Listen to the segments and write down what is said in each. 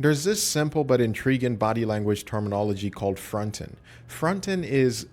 There's this simple but intriguing body language terminology called fronting. Fronting is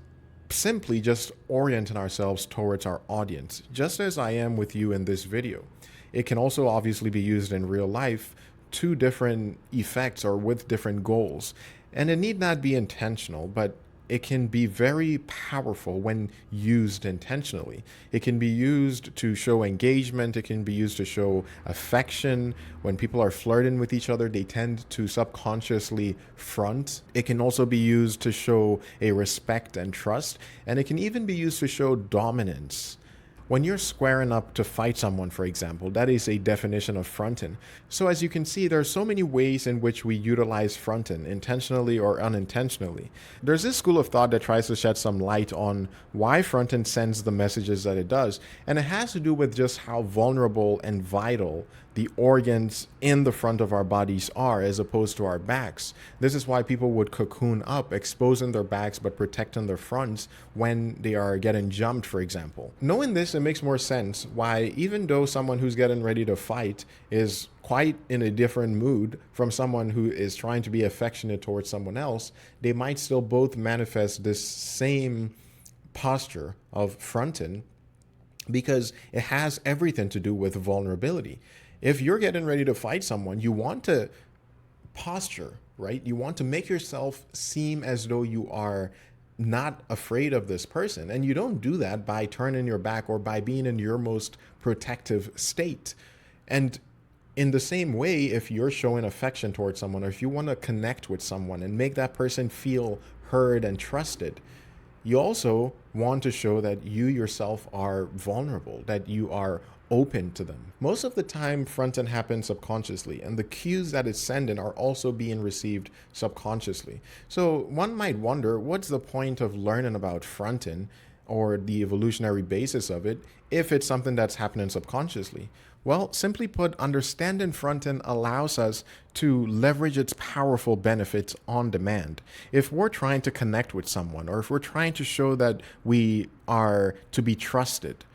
simply just orienting ourselves towards our audience, just as I am with you in this video. It can also obviously be used in real life to different effects or with different goals. And it need not be intentional, but it can be very powerful when used intentionally. It can be used to show engagement. It can be used to show affection. When people are flirting with each other, they tend to subconsciously front. It can also be used to show a respect and trust. And it can even be used to show dominance. When you're squaring up to fight someone, for example, that is a definition of fronting. So as you can see, there are so many ways in which we utilize fronting, intentionally or unintentionally. There's this school of thought that tries to shed some light on why fronting sends the messages that it does, and it has to do with just how vulnerable and vital the organs in the front of our bodies are as opposed to our backs. This is why people would cocoon up, exposing their backs but protecting their fronts when they are getting jumped, for example. Knowing this, it makes more sense why, even though someone who's getting ready to fight is quite in a different mood from someone who is trying to be affectionate towards someone else, they might still both manifest this same posture of fronting because it has everything to do with vulnerability. If you're getting ready to fight someone, you want to posture, right? You want to make yourself seem as though you are not afraid of this person. And you don't do that by turning your back or by being in your most protective state. And in the same way, if you're showing affection towards someone, or if you want to connect with someone and make that person feel heard and trusted, you also want to show that you yourself are vulnerable, that you are open to them. Most of the time, fronting happens subconsciously, and the cues that it's sending are also being received subconsciously. So one might wonder, what's the point of learning about fronting or the evolutionary basis of it if it's something that's happening subconsciously? Well, simply put, understanding fronting allows us to leverage its powerful benefits on demand. If we're trying to connect with someone, or if we're trying to show that we are to be trusted,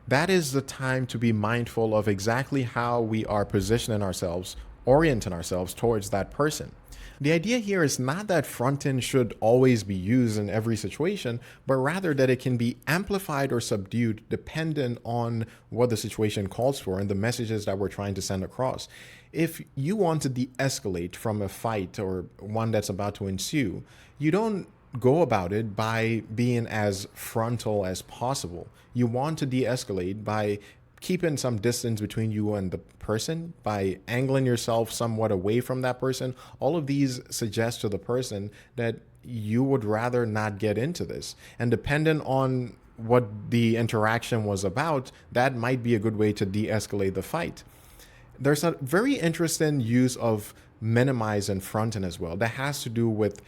that is the time to be mindful of exactly how we are positioning ourselves, orienting ourselves towards that person. The idea here is not that fronting should always be used in every situation, but rather that it can be amplified or subdued dependent on what the situation calls for and the messages that we're trying to send across. If you want to de-escalate from a fight or one that's about to ensue, you don't go about it by being as frontal as possible. You want to de-escalate by keeping some distance between you and the person, by angling yourself somewhat away from that person. All of these suggest to the person that you would rather not get into this. And depending on what the interaction was about, that might be a good way to de-escalate the fight. There's a very interesting use of minimize and fronting as well that has to do with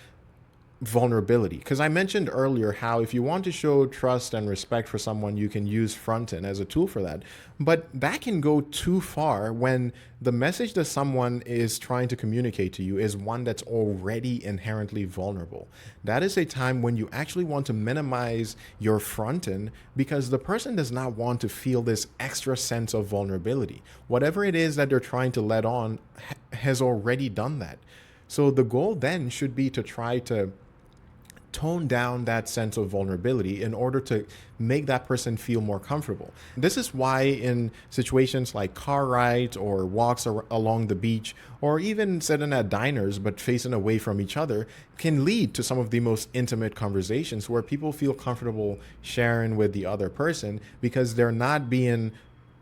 vulnerability, because I mentioned earlier how if you want to show trust and respect for someone, you can use fronting as a tool for that. But that can go too far when the message that someone is trying to communicate to you is one that's already inherently vulnerable. That is a time when you actually want to minimize your fronting because the person does not want to feel this extra sense of vulnerability. Whatever it is that they're trying to let on has already done that. So the goal then should be to try to tone down that sense of vulnerability in order to make that person feel more comfortable. This is why in situations like car rides or walks along the beach, or even sitting at diners but facing away from each other, can lead to some of the most intimate conversations where people feel comfortable sharing with the other person because they're not being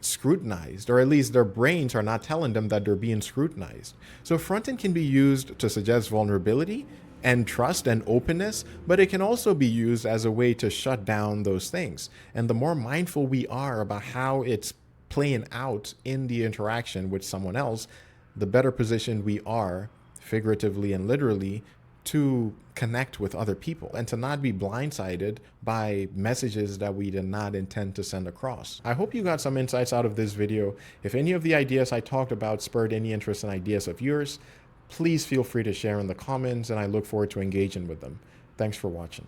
scrutinized, or at least their brains are not telling them that they're being scrutinized. So fronting can be used to suggest vulnerability and trust and openness, but it can also be used as a way to shut down those things. And the more mindful we are about how it's playing out in the interaction with someone else, the better positioned we are, figuratively and literally, to connect with other people and to not be blindsided by messages that we did not intend to send across. I hope you got some insights out of this video. If any of the ideas I talked about spurred any interest in ideas of yours, please feel free to share in the comments, and I look forward to engaging with them. Thanks for watching.